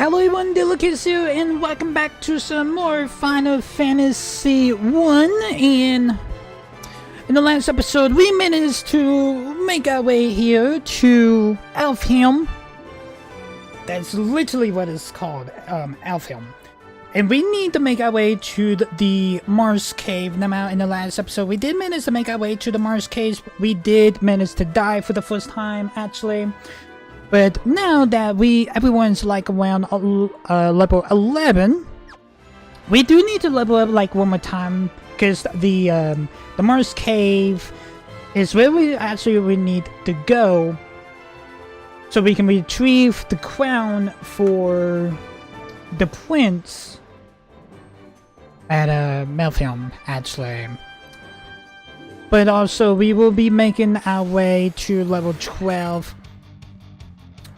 Hello everyone, Delicus here, and welcome back to some more Final Fantasy 1. And in the last episode, we managed to make our way here to Elfhelm. That's literally what it's called, Elfhelm. And we need to make our way to the Mars Cave. Now, in the last episode, we did manage to make our way to the Mars Cave. We did manage to die for the first time, actually. But now that everyone's like around level 11, we do need to level up like one more time, because the Mars Cave is where we need to go, so we can retrieve the crown for the prince at Melfhelm, actually. But also we will be making our way to level 12.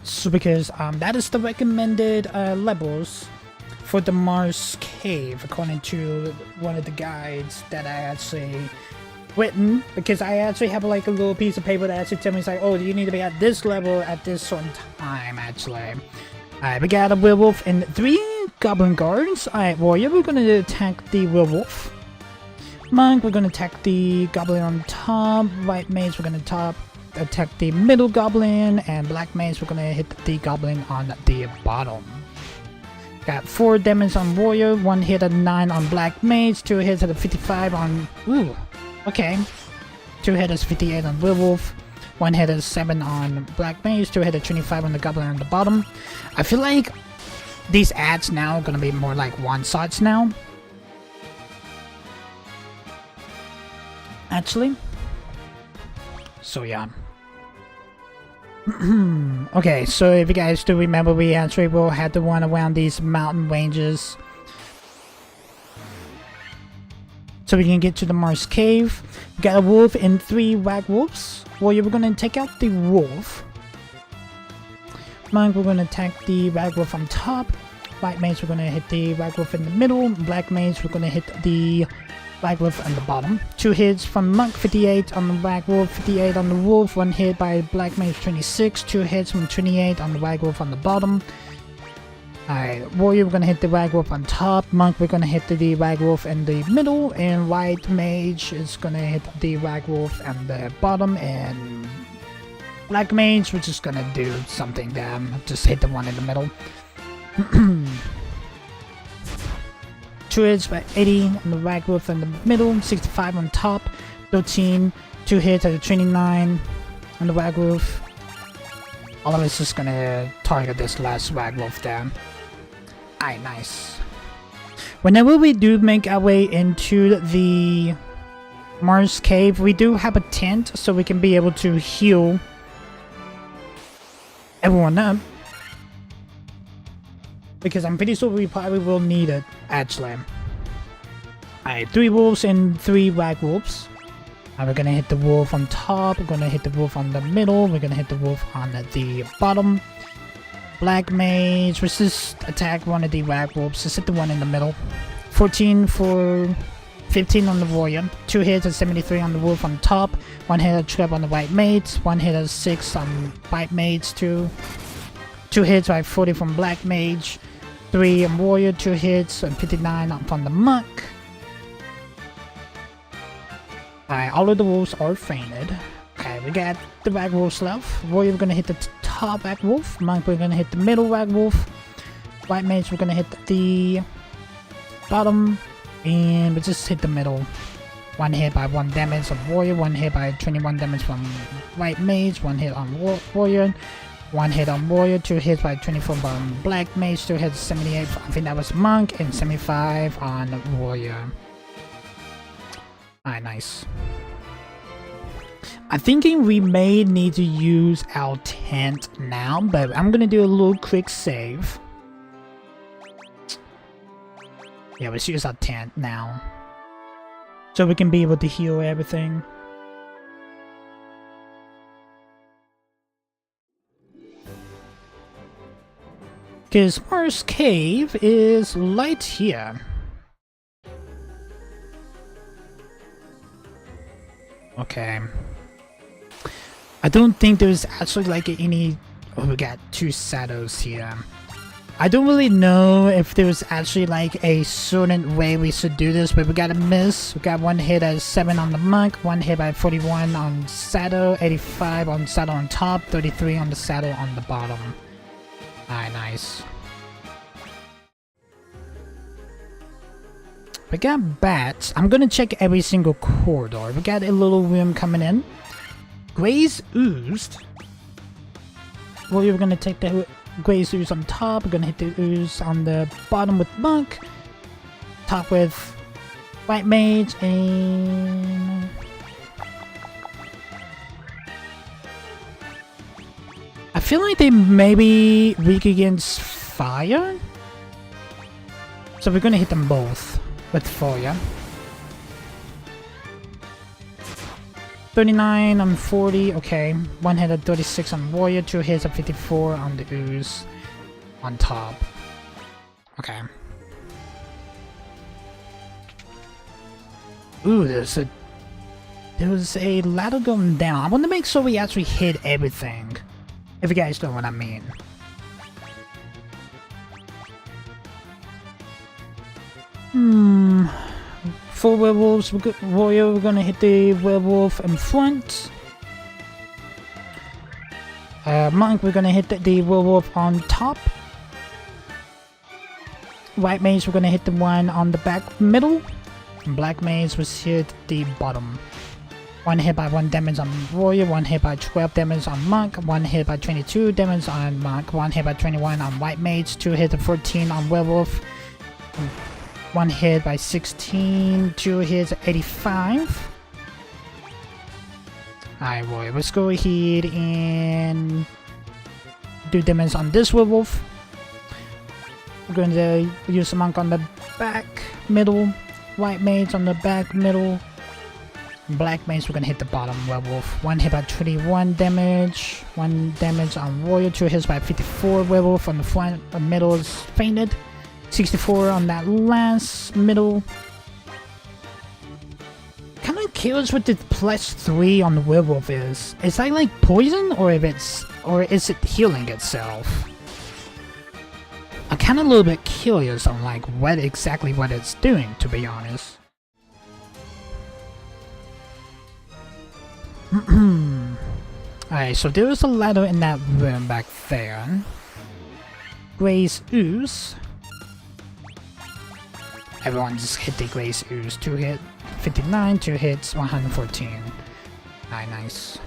So because that is the recommended levels for the Mars Cave, according to one of the guides that I actually written. Because I actually have like a little piece of paper that actually tells me, it's like, oh, you need to be at this level at this certain time, actually. Alright, we got a werewolf and 3 goblin guards. Alright, warrior, we're gonna attack the werewolf. Monk, we're gonna attack the goblin on top. White mage, we're gonna attack the middle goblin, and black mage we're gonna hit the goblin on the bottom. Got 4 damage on warrior, 1 hit at 9 on black mage, 2 hits at a 55 on okay. 2 hits at 58 on werewolf, 1 hit at 7 on black mage, 2 hits at 25 on the goblin on the bottom. I feel like these ads now are gonna be more like one-shots now, actually. So yeah. Okay, so if you guys do remember, we actually will have to run around these mountain ranges so we can get to the Mars Cave. We got a wolf and 3 werewolves. Well, we're gonna take out the wolf. Monk, we're gonna attack the werewolf on top. White mage, we're gonna hit the werewolf in the middle. Black mage, we're gonna hit the werewolf on the bottom. 2 hits from Monk, 58 on the werewolf, 58 on the wolf, 1 hit by black mage, 26, 2 hits from 28 on the werewolf on the bottom. Alright, warrior, we're gonna hit the werewolf on top. Monk, we're gonna hit the werewolf in the middle, and white mage is gonna hit the werewolf on the bottom, and black mage, we're just gonna do something there, just hit the one in the middle. 2 hits by 80 on the werewolf in the middle, 65 on top, 13, 2 hits at 29 on the werewolf. All of us just gonna target this last werewolf there. Alright, nice. Whenever we do make our way into the Mars Cave, we do have a tent so we can be able to heal everyone up. Because I'm pretty sure we probably will need it, actually. Alright, 3 wolves and 3 werewolves. We're gonna hit the wolf on top, we're gonna hit the wolf on the middle, we're gonna hit the wolf on the bottom. Black mage, let's just attack one of the werewolves, just hit the one in the middle. 14 for 15 on the warrior, 2 hits at 73 on the wolf on top, 1 hit at 12 on the white mage, 1 hit at 6 on white mage, 2 hits by 40 from black mage, 3 on warrior, 2 hits and 59 on the monk. Alright, all of the wolves are fainted. Okay, we got the werewolves left. Warrior, we're gonna hit the top werewolf. Monk, we're gonna hit the middle werewolf. White mage, we're gonna hit the bottom. And we just hit the middle. 1 hit by 1 damage on warrior, 1 hit by 21 damage from white mage, 1 hit on warrior. 1 hit on warrior, 2 hits by 24 on black mage, 2 hits 78, I think that was monk, and 75 on warrior. Alright, nice. I'm thinking we may need to use our tent now, but I'm gonna do a little quick save. Yeah, let's use our tent now, so we can be able to heal everything. Because Mars Cave is right here. Okay. I don't think there's actually like any... Oh, we got 2 shadows here. I don't really know if there's actually like a certain way we should do this, but we got a miss. We got one hit at 7 on the monk, one hit by 41 on saddle, 85 on saddle on top, 33 on the saddle on the bottom. Alright, nice. We got bats. I'm gonna check every single corridor. We got a little room coming in. Graze oozed. Well, we're gonna take the Graze ooze on top. We're gonna hit the ooze on the bottom with monk. Top with white mage and I feel like they may be weak against fire. So we're gonna hit them both with fire. 39 on 40, okay. One hit at 36 on warrior, 2 hits at 54 on the ooze on top. Okay. Ooh, there's a ladder going down. I want to make sure we actually hit everything. If you guys know what I mean. For werewolves, warrior, we're gonna hit the werewolf in front. Monk, we're gonna hit the werewolf on top. White mage, we're gonna hit the one on the back middle. And black mage was hit the bottom. One hit by 1 damage on warrior, 1 hit by 12 damage on monk, 1 hit by 22 damage on monk, 1 hit by 21 on white mage, 2 hits of 14 on werewolf. 1 hit by 16, 2 hits at 85. Alright, boy, let's go ahead and do damage on this werewolf. We're going to use the monk on the back middle, white mage on the back middle, black mage, we're going to hit the bottom werewolf. 1 hit by 21 damage, 1 damage on warrior, 2 hits by 54 werewolf on the front, the middle is fainted. 64 on that last middle. Kind of curious what the +3 on the werewolf is. Is that like poison or is it healing itself? I'm kind of a little bit curious on like what it's doing, to be honest. Alright, so there was a ladder in that room back there. Graze ooze. Everyone just hit the Graze ooze. 2 hit, 59, 2 hits, 114. Alright, nice.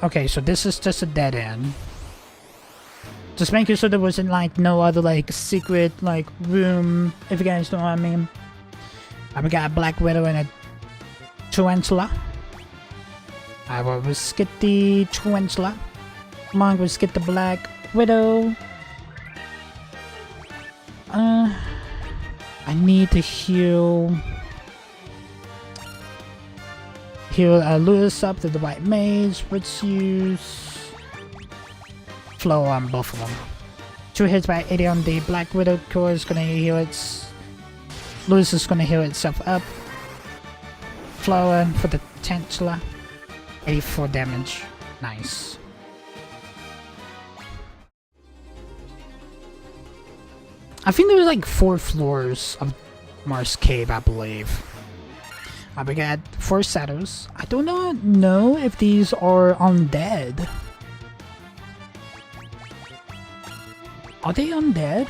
Okay, so this is just a dead end. Just making sure there wasn't like no other like secret like room, if you guys know what I mean. We got a Black Widow and a Tarantula. I will just get the Tarantula. Monk will get the Black Widow. I need to heal Lewis up to the White Mage. Let's use Flow on both of them. 2 hits by 80 on the Black Widow. Core is gonna heal Lewis is gonna heal itself up. Flower for the Tarantula. 84 damage. Nice. I think there was like 4 floors of Mars Cave, I believe. We got 4 shadows. I do not know if these are undead. Are they undead?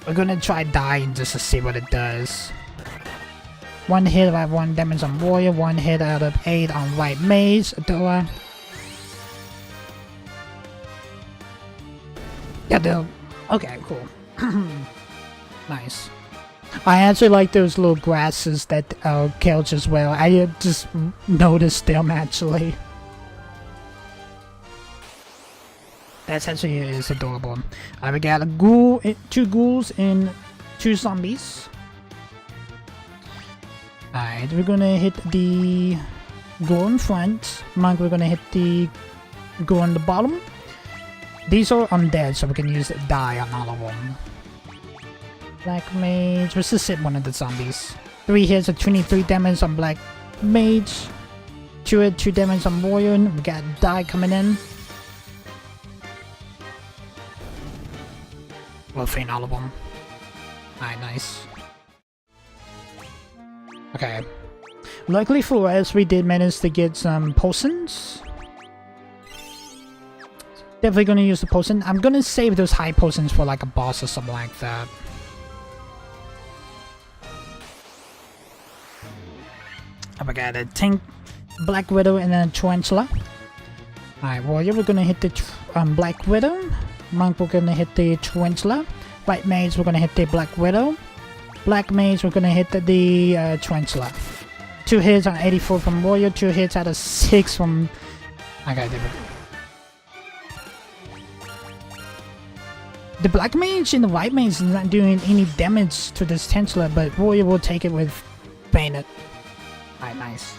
We're gonna try dying just to see what it does. 1 hit by 1 damage on warrior, 1 hit out of 8 on white mage. Adora. Yeah, dude. Okay, cool. Nice. I actually like those little grasses that couch as well. I just noticed them actually. That's actually is adorable. We got a ghoul, 2 ghouls and 2 zombies. Alright, we're gonna hit the ghoul in front. Monk, we're gonna hit the ghoul on the bottom. These are undead, so we can use die on all of them. Black Mage, let's just hit one of the zombies. 3 hits at 23 damage on Black Mage. 2 hit, 2 damage on Warrior. We got Die coming in. We'll faint all of them. Alright, nice. Okay. Luckily for us, we did manage to get some potions. Definitely gonna use the potion. I'm gonna save those high potions for like a boss or something like that. Oh my god, a tank, Black Widow, and then a Tarantula. Alright, Warrior, we're gonna hit the Black Widow. Monk, we're gonna hit the Tarantula. White Mage, we're gonna hit the Black Widow. Black Mage, we're gonna hit the Tarantula. 2 hits on 84 from Warrior, 2 hits out of 6 from... Okay, there we go. The Black Mage and the White Mage is not doing any damage to this Tarantula, but Warrior will take it with Bayonet. Alright, nice.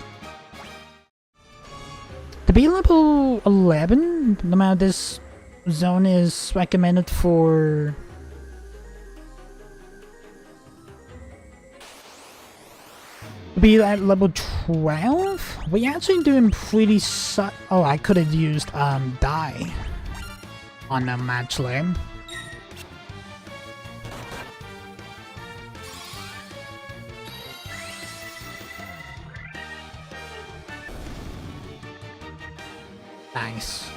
To be level 11, no matter this zone is recommended for... To be at level 12? We actually doing pretty oh, I could have used Die on them actually. Nice.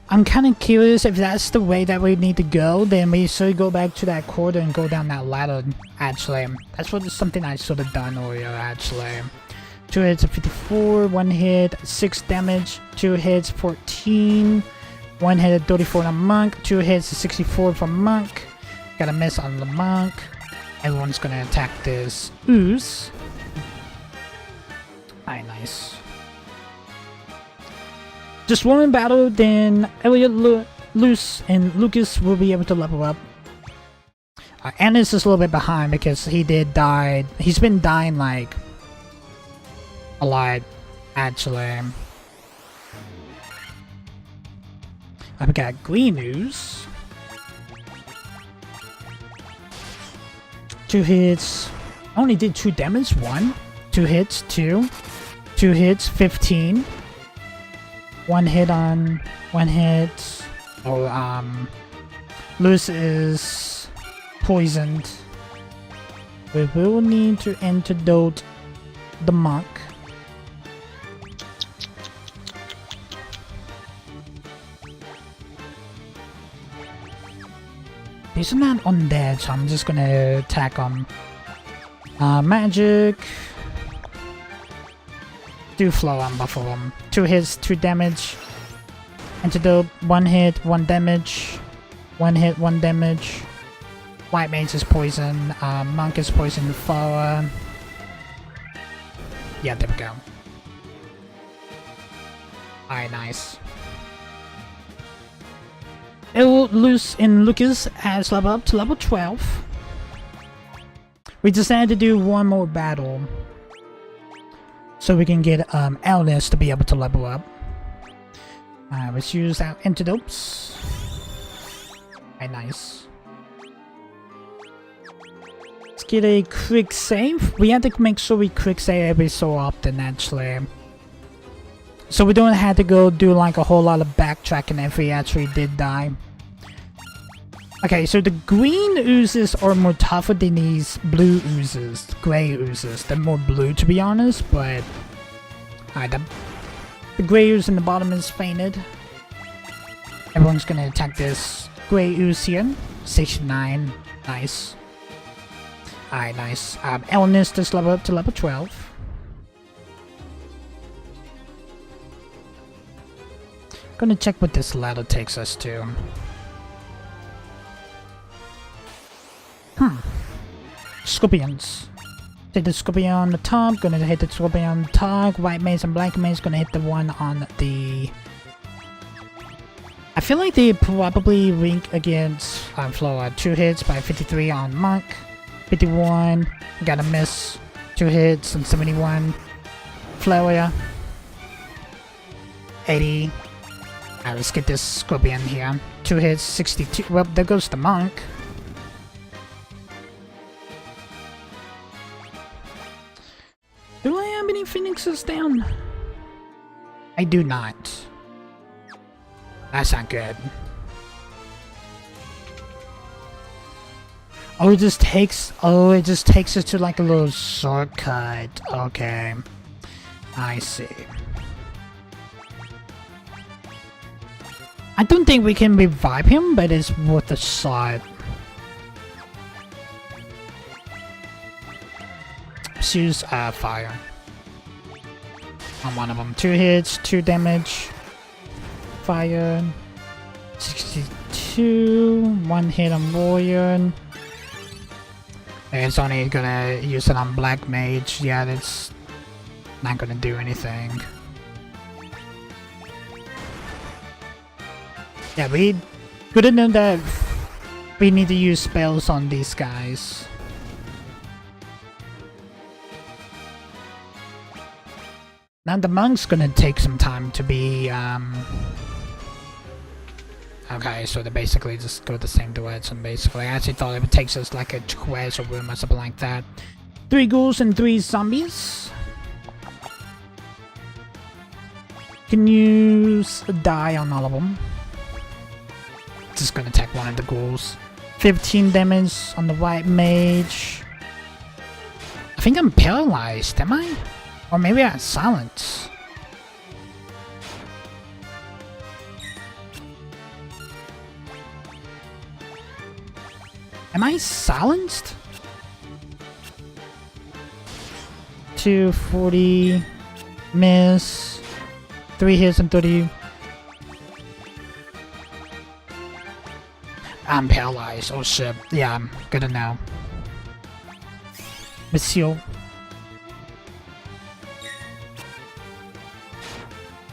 I'm kind of curious if that's the way that we need to go, then we should go back to that corridor and go down that ladder, actually. That's something I should have done earlier, actually. 2 hits of 54, 1 hit, 6 damage, 2 hits, 14, 1 hit at 34 on Monk, 2 hits, 64 from Monk. Got a miss on the Monk. Everyone's gonna attack this ooze. Alright, nice. Just one in battle, then Elliot, Luce, and Lucas will be able to level up. Anna's just a little bit behind because he did die. He's been dying like a lot, actually. I've got green ooze. 2 hits. Only did 2 damage. 1. 2 hits. 2. 2 hits. 15. 1 hit on... 1 hit. Oh, Luce is poisoned. We will need to antidote the Monk. He's not undead, so I'm just gonna attack him. Magic. Do flow on buff of him. 2 hits, 2 damage. Antidote, 1 hit, 1 damage. 1 hit, 1 damage. White Mage is poison. Monk is poison for... Yeah, there we go. Alright, nice. Luce and Lucas has leveled up to level 12. We decided to do one more battle so we can get Elnis to be able to level up. Let's use our antidotes. Alright, nice. Let's get a quick save. We have to make sure we quick save every so often, actually. So we don't have to go do like a whole lot of backtracking if we actually did die. Okay, so the green oozes are more tougher than these blue oozes, gray oozes. They're more blue, to be honest, but... Alright, the gray ooze in the bottom is fainted. Everyone's gonna attack this gray ooze here. 69. Nice. Alright, nice. Elnis just level up to level 12. Gonna check what this ladder takes us to. Scorpions. Take the scorpion on the top, gonna hit the scorpion on the top. White Mage and Black Mage gonna hit the one on the... I feel like they probably link against Flora. 2 hits by 53 on Monk. 51. Got a miss. 2 hits on 71. Flora. 80. Alright, let's get this scorpion here. 2 hits, 62. Well, there goes the Monk. have any phoenixes down? I do not. That's not good. Oh, it just takes us to like a little shortcut. Okay. I see. I don't think we can revive him, but it's worth a shot. Let's use fire on one of them. 2 hits, 2 damage. Fire. 62. 1 hit on warrior. It's only gonna use it on black mage. Yeah, that's not gonna do anything. Yeah, we couldn't know that we need to use spells on these guys. Now the monk's gonna take some time to be, okay, so they basically just go the same direction, basically. I actually thought it would take us like a treasure room or something like that. 3 ghouls and 3 zombies. Can use a die on all of them. Just gonna attack one of the ghouls. 15 damage on the white mage. I think I'm paralyzed, am I? Or maybe I have silence. Am I silenced? 240 miss. 3 hits and 30. I'm paralyzed. Oh shit. Yeah, I'm good to know. Monsieur.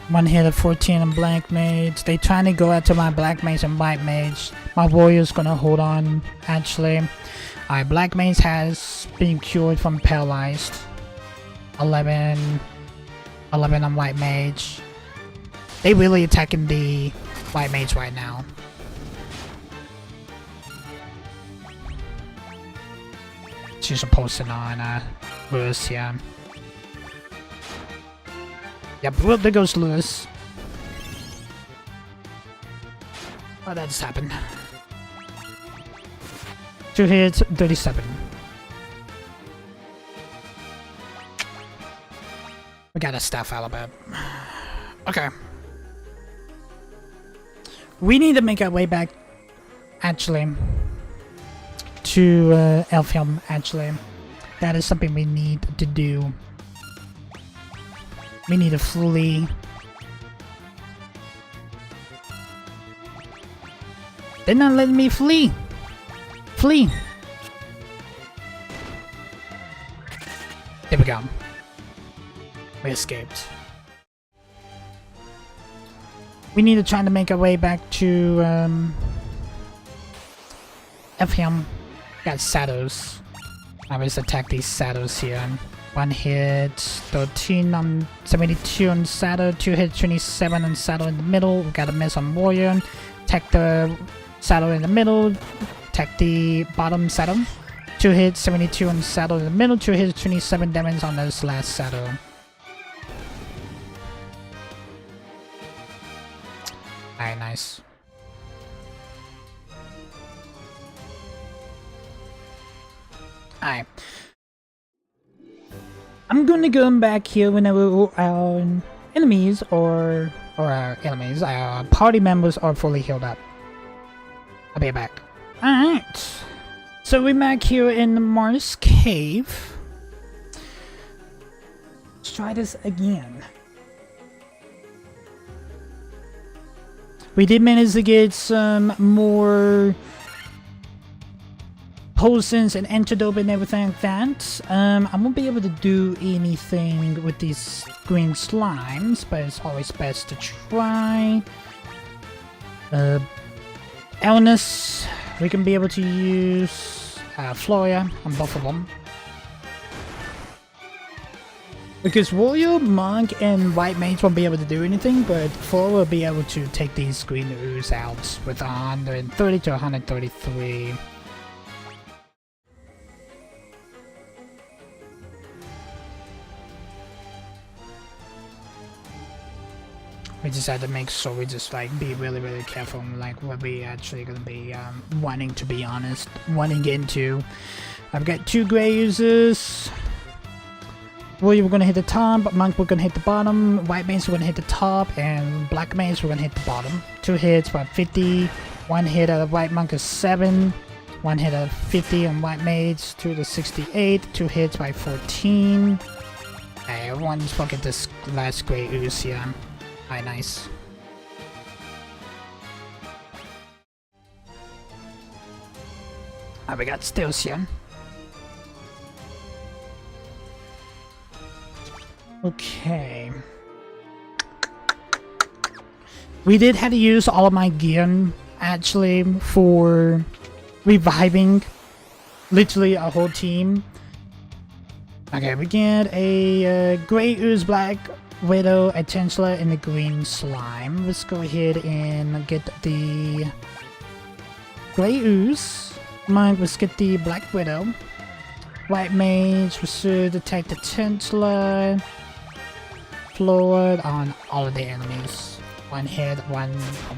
1 hit of 14 on black mage. They trying to go after my black mage and white mage. My warrior's gonna hold on, actually. Alright, black mage has been cured from paralyzed. 11 on white mage. They really attacking the white mage right now. She's supposed to on Lewis, yeah. Yep, well, there goes Lewis. Oh, that just happened. 2 hits, 37. We got a staff alibi. Okay. We need to make our way back, actually, to Elfhelm, actually. That is something we need to do. We need to flee. They're not letting me flee. Flee. There we go. We escaped. We need to try to make our way back to Elfhelm. Got shadows. I will just attack these shadows here. 1 hit, 13 on 72 on shadow, 2 hits, 27 on shadow in the middle. We got a miss on warrior. Attack the shadow in the middle. Attack the bottom shadow. 2 hits, 72 on shadow in the middle. 2 hits, 27 damage on this last shadow. Alright, nice. Alright. I'm gonna go back here whenever our enemies or our enemies, our party members are fully healed up. I'll be back. Alright. So we're back here in the Mars Cave. Let's try this again. We did manage to get some more potions and antidote and everything like that. I won't be able to do anything with these green slimes, but it's always best to try. Illness, we can be able to use Floria on both of them. Because Warrior, Monk, and White Mage won't be able to do anything, but Floria will be able to take these green ooze out with 130 to 133. We just had to make sure we just like be really careful like what we actually gonna be wanting, to be honest, wanting into. I've got 2 gray users. Warrior, we're gonna hit the top. Monk, we're gonna hit the bottom. White mage, we're gonna hit the top, and black mage, we're gonna hit the bottom. 2 hits by 50. 1 hit out of white monk is 7. 1 hit out of 50 on white mage. 2 to 68. 2 hits by 14. Hey, everyone's fucking this last gray ooze here. Alright, nice. We got stills here. Okay. We did have to use all of my gear, actually, for reviving literally a whole team. Okay, we get a Grey Ooze, Black Widow, a Chancellor, and a Green Slime. Let's go ahead and get the Grey Ooze. Let's get the Black Widow. White Mage, we should attack the Chancellor. Forward on all of the enemies. 1 hit, 1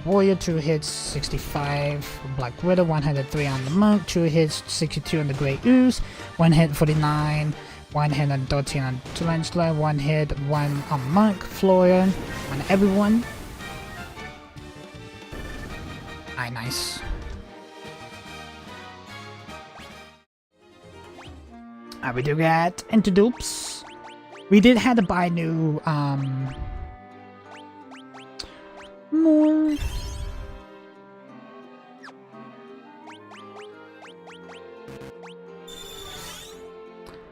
warrior, 2 hits, 65 Black Widow, 103 on the monk, 2 hits, 62 on the Grey Ooze, 1 hit, 49, 1 hit on 13 on Tarantula, 1 hit, 1 on monk, Flora, on everyone. Aye, nice. We do got antidopes. We did have to buy new, more.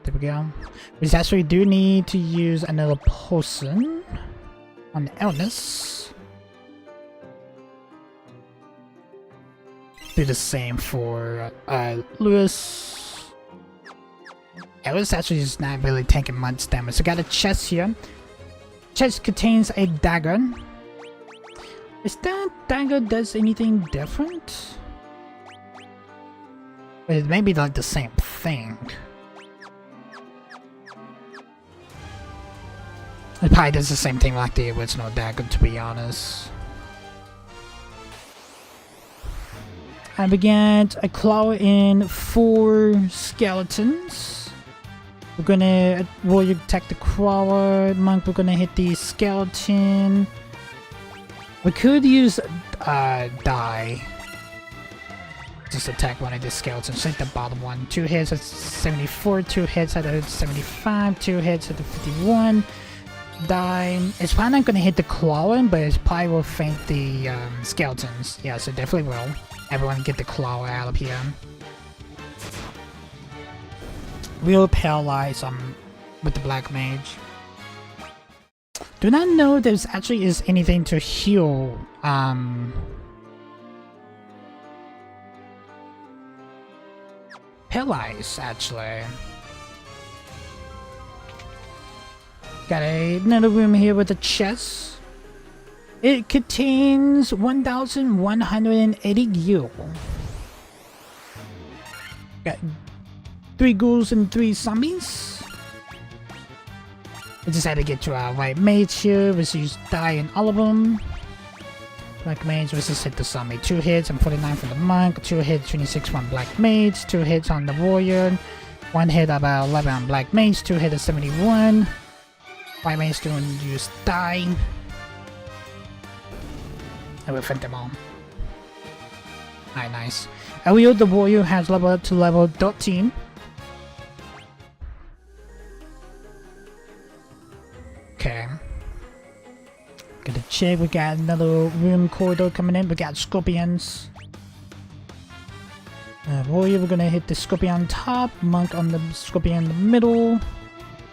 There we go. We actually do need to use another potion on illness. Do the same for, Lewis. It was actually just not really taking much damage. So I got a chest here. Chest contains a dagger. Is that dagger does anything different? It may be like the same thing. It probably does the same thing like the original dagger, to be honest. I began a claw in 4 skeletons. We're gonna warrior attack the crawler. Monk, we're gonna hit the skeleton. We could use die. Just attack one of the skeletons. Hit the bottom one. 2 hits at 74. 2 hits at 75. 2 hits at 51. Die. It's probably not gonna hit the crawler, but it probably will faint the skeletons. Yeah, so definitely will. Everyone get the crawler out of here. We'll paralyze with the black mage. Do not know if there's actually is anything to heal paralyze actually. Got another room here with a chest. It contains 1,180 gil. Got 3 ghouls and 3 zombies. I just had to get to our white mage here. Let's use die in all of them. Black mage, let's just hit the zombie. 2 hits and 49 from the monk. 2 hits, 26 from black mage. 2 hits on the warrior. 1 hit about 11 on black mage. 2 hits at 71. White mage doing use die. I will fend them all. Alright, nice. Elio the warrior has leveled up to level 13. Okay. Gotta check, we got another room corridor coming in, we got scorpions. Warrior, we're gonna hit the scorpion on top, monk on the scorpion in the middle,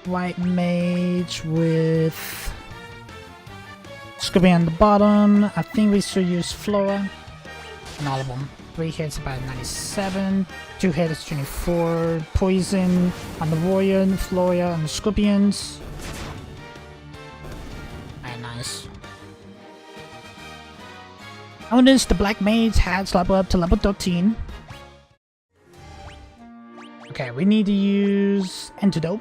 white mage with scorpion on the bottom. I think we should use Flora on all of them. 3 hits about 97, 2 hits 24, poison on the warrior, Flora on the scorpions. Nice. Notice the black mage has leveled up to level 13. Okay, we need to use antidote.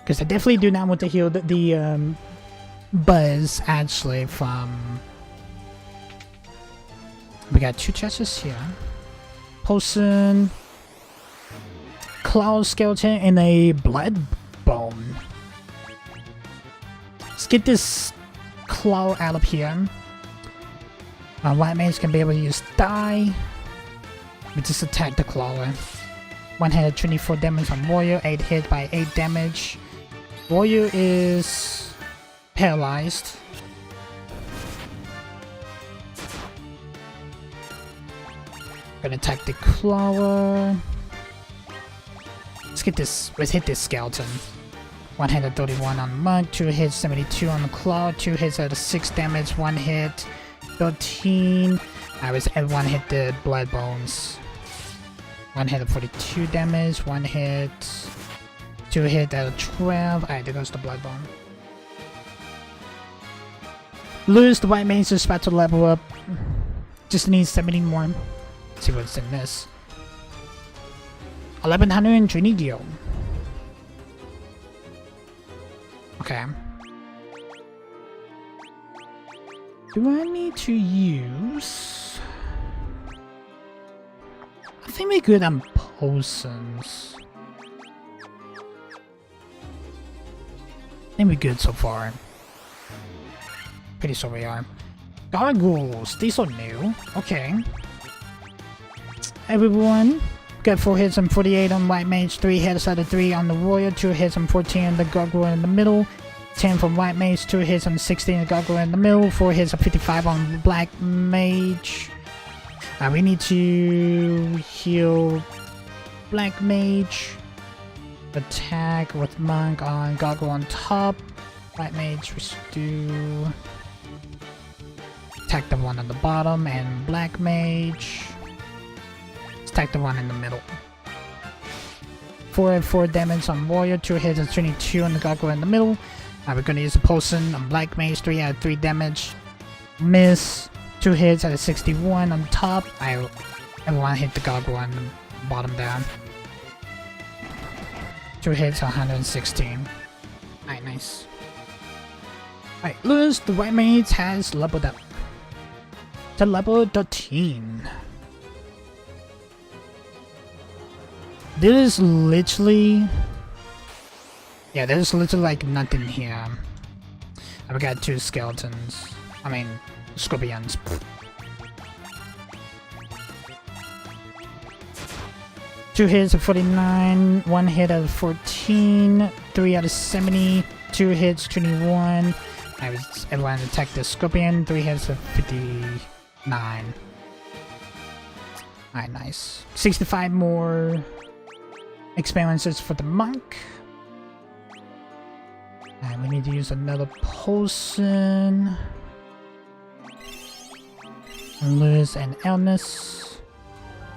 Because I definitely do not want to heal the buzz actually from. We got 2 chests here. Potion, Cloud Skeleton, and a Blood Bone. Let's get this Cloud out of here. White Mage can be able to use Die. We just attack the Claw. 1 hit 24 damage on Warrior, 8 hit by 8 damage. Warrior is paralyzed. Gonna attack the Claw. Let's get this. Let's hit this Skeleton. 1 hit at 31 on Monk, 2 hits 72 on the Claw, 2 hits at 6 damage, 1 hit 13. I was at 1 hit the Blood Bones. 1 hit at 42 damage, 1 hit, 2 hit at 12. Alright, there goes the Blood Bone. Lose, the White Mage is about to level up. Just needs 70 more. Let's see what's in this. 1120 gil. Okay. Do I need to use? I think we're good on potions. I think we're good so far. Pretty sure we are. Gargoyles, these are new. Okay. Everyone. Got 4 hits and 48 on White Mage, 3 hits out of 3 on the Warrior, 2 hits and 14 on the Gargoyle in the middle, 10 from White Mage, 2 hits and 16 on the Gargoyle in the middle, 4 hits and 55 on Black Mage. We need to heal Black Mage. Attack with Monk on Gargoyle on top. White Mage, we should do... Attack the one on the bottom, and Black Mage... Attack the one in the middle. 4 damage on Warrior, 2 hits and 22 on the Gargoyle in the middle. We're gonna use a potion on Black Mage, 3 out of 3 damage. Miss, 2 hits at 61 on top. Everyone hit the Gargoyle on the bottom down. 2 hits, 116. Alright, nice. Alright, Lewis, the White Mage has leveled up to level 13. There's literally... Yeah, there's literally like nothing here. I've got 2 skeletons. I mean, scorpions. 2 hits of 49, 1 hit out of 14, 3 out of 70, 2 hits, 21. Everyone attacked the scorpion, 3 hits of 59. Alright, nice. 65 more experiences for the monk. And we need to use another potion. Lose an illness.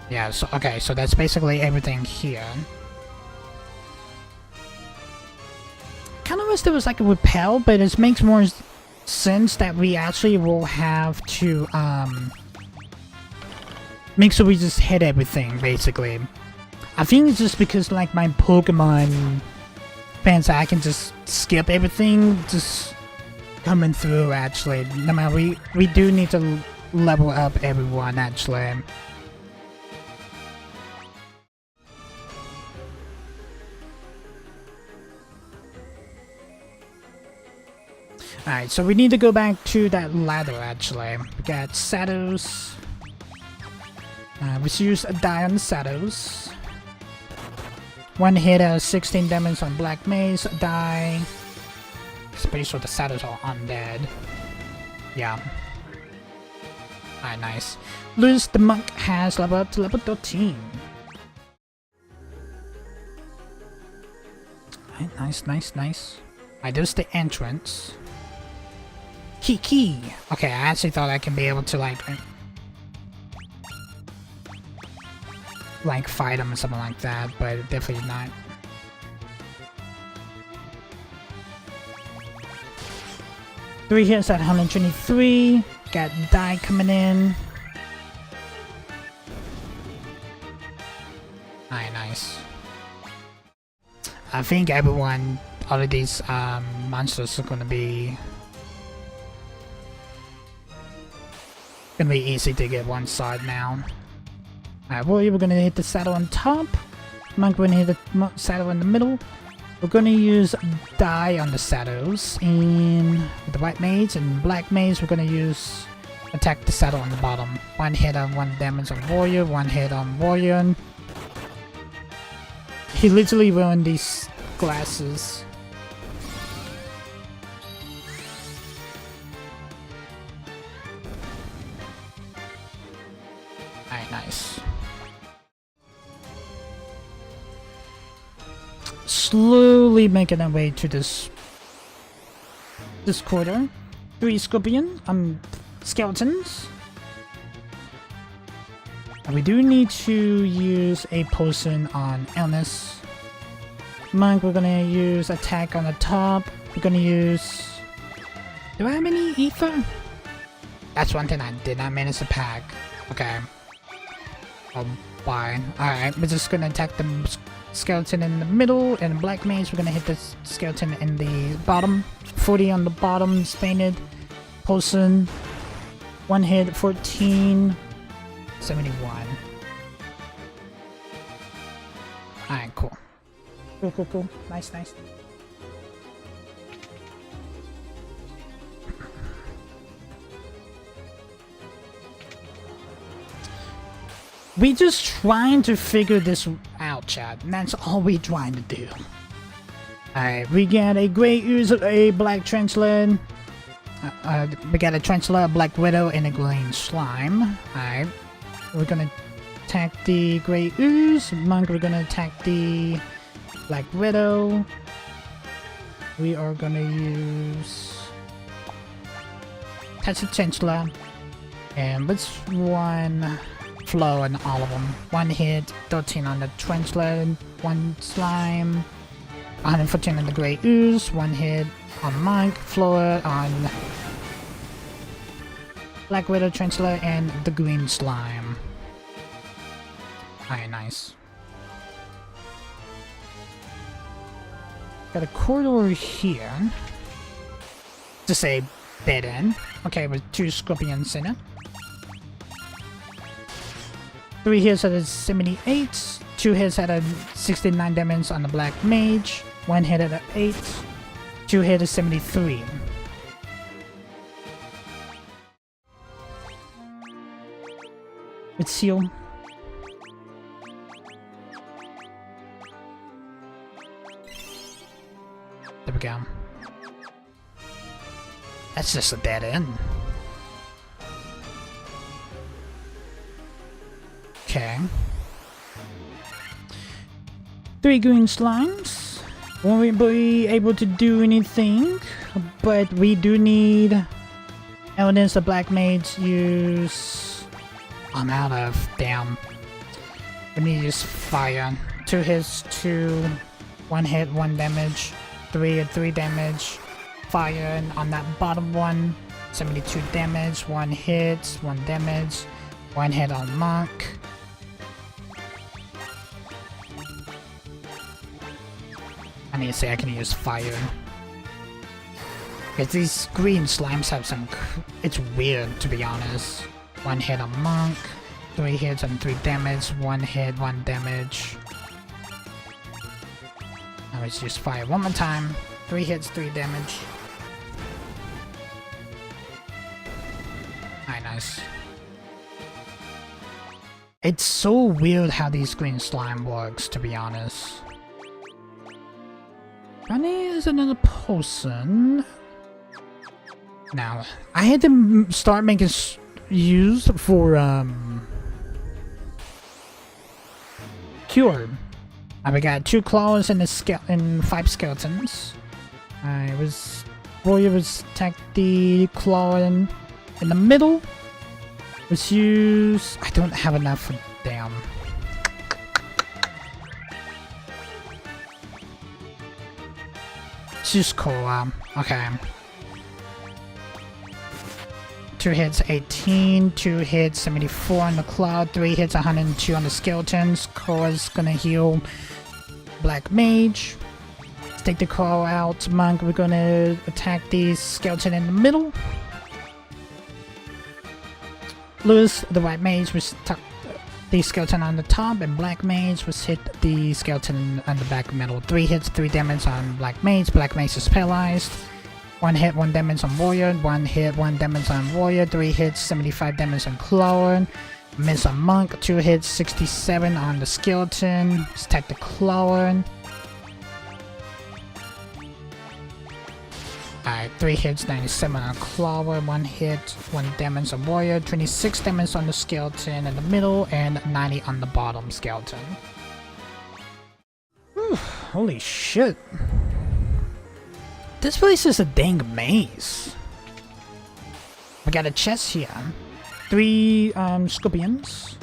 Yeah, so okay, so that's basically everything here. Kind of wish there was like a repel, but it makes more sense that we actually will have to make sure we just hit everything basically. I think it's just because like my Pokemon fans, I can just skip everything just coming through actually. No matter, we do need to level up everyone actually. Alright, so we need to go back to that ladder actually. We got shadows. We should use a die on the shadows. 1 hit at 16 damage on Black Mage, die. I'm pretty sure the shadows are undead. Yeah. Alright, nice. Lewis the monk has leveled up to level 13. Alright, nice. Alright, there's the entrance. Key. Okay, I actually thought I can be able to like fight him or something like that, but definitely not. Three hits at 123. Got die coming in. Alright, nice. I think all of these monsters are gonna be gonna be easy to get one side now. Alright, Warrior, we're gonna hit the saddle on top. Monk, we're gonna hit the saddle in the middle. We're gonna use die on the saddles. And with the white mage and black mage, we're gonna use attack the saddle on the bottom. One hit on 1 damage on Warrior, 1 hit on Warrior. He literally ruined these glasses. Alright, nice. Slowly making our way to this quarter. 3 skeletons. And we do need to use a potion on illness. Monk, we're gonna use attack on the top. We're gonna use... Do I have any ether? That's one thing I did not manage to pack. Okay. Oh, fine. Alright, we're just gonna attack the skeleton in the middle, and black mage, we're gonna hit the skeleton in the bottom. 40 on the bottom is painted. Potion. 1 hit, 14. 71. Alright, cool. Cool. Nice. We just trying to figure this out, chat. And that's all we trying to do. Alright, we got a gray ooze, a black trenchlet. We got a trenchlet, a black widow, and a green slime. Alright. We're gonna attack the gray ooze. Monk, we're gonna attack the black widow. We are gonna use touch the chancellor, and let's run flow on all of them. 1 hit, 13 on the trenchlet, 1 slime, 114 on the gray ooze, 1 hit on Monk, flow on black widow, trenchlet, and the green slime. Alright, nice. Got a corridor here. Just a dead end. Okay, with 2 scorpions in it. 3 hits at a 78. 2 hits at a 69 damage on the black mage. 1 hit at a 8. 2 hit at 73. Let's heal. There we go. That's just a dead end. Okay. 3 green slimes. Won't be able to do anything, but we do need evidence the black mage use. I'm out of. Damn. We need to use fire. 2 hits, 2. 1 hit, 1 damage. 3 at 3 damage. Fire on that bottom one. 72 damage. 1 hit, 1 damage. 1 hit on Monk. I need to say I can use fire. Because these green slimes have some... It's weird, to be honest. 1 hit on Monk. 3 hits and 3 damage. 1 hit, 1 damage. Now let's use fire one more time. 3 hits, 3 damage. Alright, nice. It's so weird how these green slime works, to be honest. Funny is another potion. Now, I had to start making use for cure. We got 2 claws and 5 skeletons. Warrior was attack the claw in the middle. Let's use... I don't have enough for damn. Let's use Koa. Okay. 2 hits, 18. 2 hits, 74 on the claw. 3 hits, 102 on the skeletons. Koa's gonna heal Black Mage. Let's take the claw out. Monk, we're gonna attack the skeleton in the middle. Lewis, the white mage, was stuck the skeleton on the top, and black mage was hit the skeleton on the back middle. 3 hits, 3 damage on black mage. Black mage is paralyzed. 1 hit, 1 damage on warrior. 1 hit, 1 damage on warrior. 3 hits, 75 damage on clone. Miss on monk. 2 hits, 67 on the skeleton. Stack the clone. Alright, 3 hits, 97 on Clawer, 1 hit, 1 damage on Warrior, 26 damage on the skeleton in the middle, and 90 on the bottom skeleton. Whew, holy shit. This place is a dang maze. We got a chest here. 3 scorpions.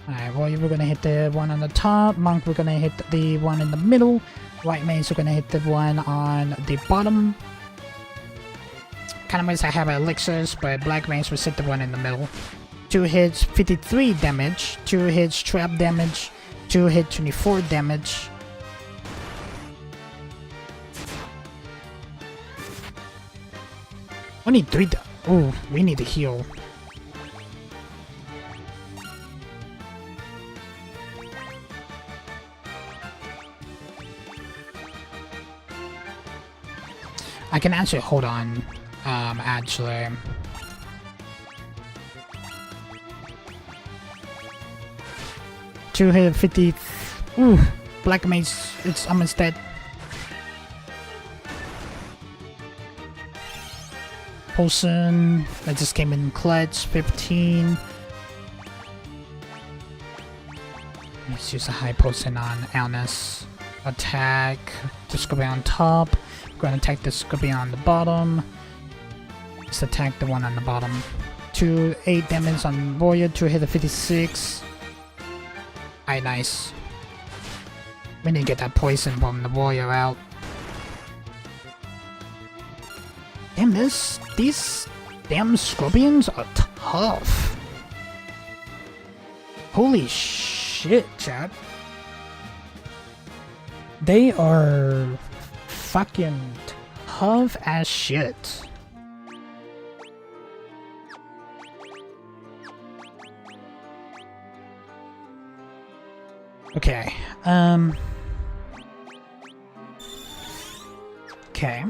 Alright, Warrior, we're gonna hit the one on the top. Monk, we're gonna hit the one in the middle. White mage, we're gonna hit the one on the bottom. Kinda wish I have elixirs, but black mage will hit the one in the middle. 2 hits, 53 damage. 2 hits, trap damage. 2 hit, 24 damage. Only 3 ooh, we need to heal. I can actually hold on, actually. Two hit 50. Ooh, black mage, it's almost dead. Potion, that just came in clutch, 15. Let's use a high potion on Alnus. Attack, the scorpion on top. We're gonna attack the scorpion on the bottom. Let's attack the one on the bottom. 2, 8 damage on warrior, 2 hit of 56. Alright, nice. We need to get that poison from the warrior out. Damn, these damn scorpions are tough. Holy shit, chat. They are fucking tough as shit. Okay, okay.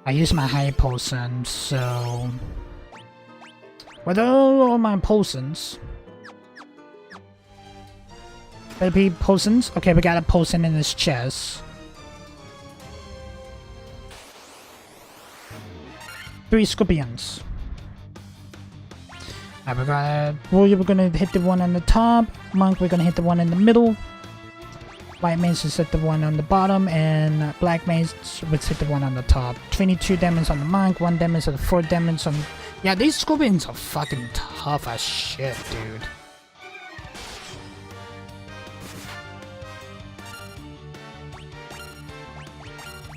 I use my high potion, so... What are all my potions? Better be potions? Okay, we got a potion in this chest. 3 scorpions. Alright, we're gonna hit the one on the top. Monk, we're gonna hit the one in the middle. White mage is hit the one on the bottom, and black mage would hit the one on the top. 22 damage on the monk, 1 damage on the 4 damage on... Yeah, these scorpions are fucking tough as shit, dude.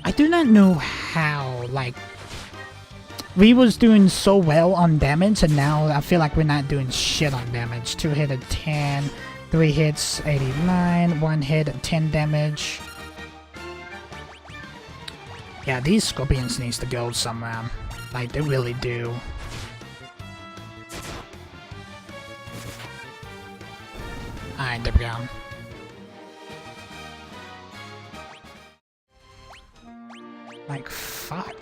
I do not know how, like... We was doing so well on damage, and now I feel like we're not doing shit on damage. 2 hit at 10, 3 hits 89, 1 hit at 10 damage. Yeah, these scorpions needs to go somewhere. Like, they really do. Alright, there we go. Like, fuck.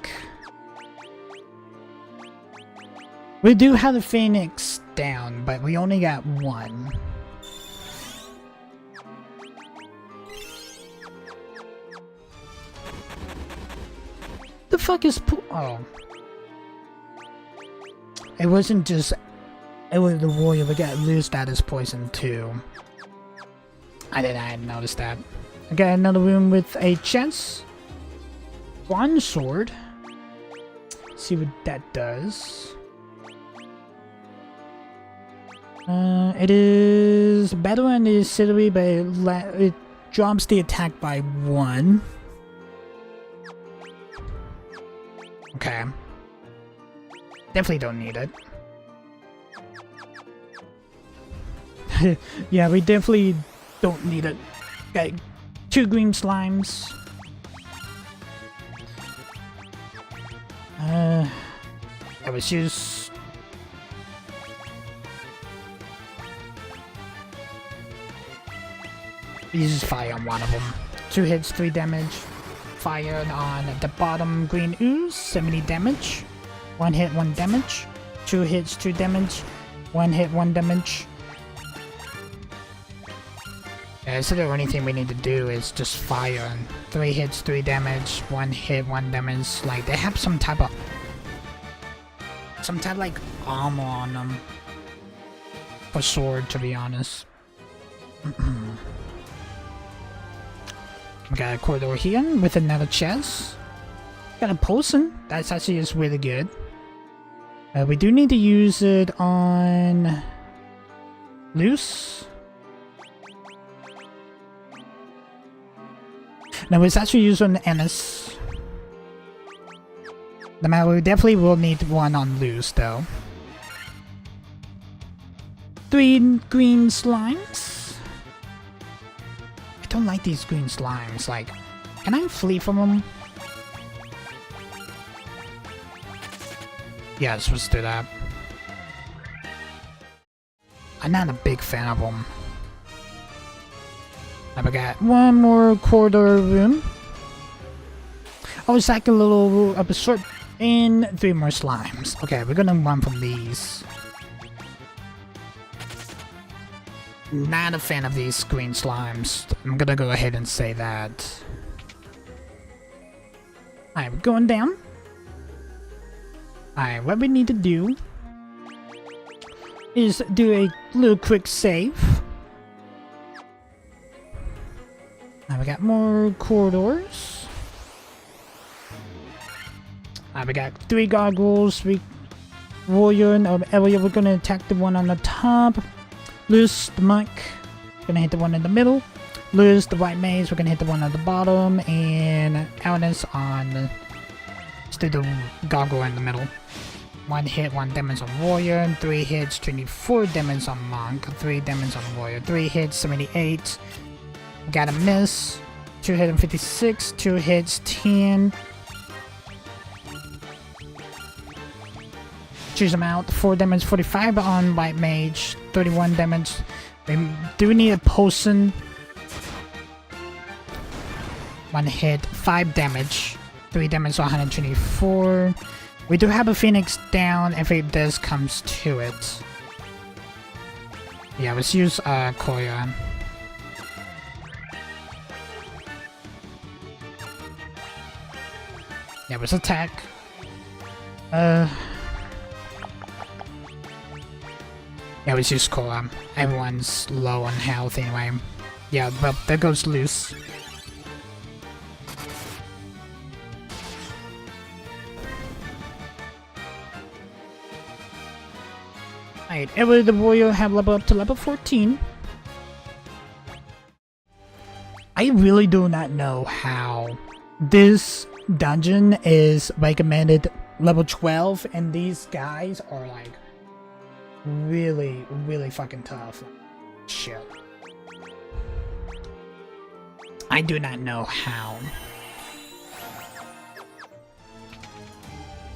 We do have the Phoenix down, but we only got 1. The fuck is oh. It wasn't just... It was the warrior, we got loose status poison too. I hadn't noticed that. I got another room with a chest. 1 sword. See what that does. It is better than the artillery, but it drops the attack by 1. Okay. Definitely don't need it. Yeah, we definitely don't need it. Okay, 2 green slimes. let's use... Uses fire on one of them. 2 hits, 3 damage. Fire on the bottom green ooze, 70 damage. 1 hit, 1 damage. 2 hits, 2 damage. 1 hit, 1 damage. Yeah, so the only thing we need to do is just fire. 3 hits, 3 damage. 1 hit, 1 damage. Like, they have some type of like armor on them. For sword, to be honest. We got a corridor here with another chest. Got a potion. That's actually is really good. We do need to use it on loose. No, it's actually used on Ennis. No matter, we definitely will need one on loose though. 3 green slimes. I don't like these green slimes. Like, can I flee from them? Yes, let's do that. I'm not a big fan of them. Now we got one more corridor room. Oh, it's like a little absorb and 3 more slimes. Okay, we're gonna run from these. Not a fan of these green slimes. I'm gonna go ahead and say that. Alright, we're going down. Alright, what we need to do is do a little quick save. Now we got more corridors. Alright, we got 3 gargoyles, 3 warrior and area. We're gonna attack the one on the top. Lose the monk, gonna hit the one in the middle. Lose the white mage, we're gonna hit the one at the bottom. And Elders on... Let's do the gargoyle in the middle. 1 hit, 1 damage on warrior. 3 hits, 24 damage on monk. 3 damage on warrior. 3 hits, 78. Got a miss. 2 hits, and 56. 2 hits, 10. Choose them out. 4 damage, 45 on white mage. 31 damage. We do need a potion. 1 hit, 5 damage. 3 damage, 124. We do have a phoenix down if it does comes to it. Yeah, let's use Koya. Yeah, let's attack. Yeah, let's use Koya. Everyone's low on health anyway. Yeah, but there goes loose. Alright, every the warrior have level up to level 14. I really do not know how this dungeon is recommended level 12 and these guys are like really fucking tough. Shit. I do not know how.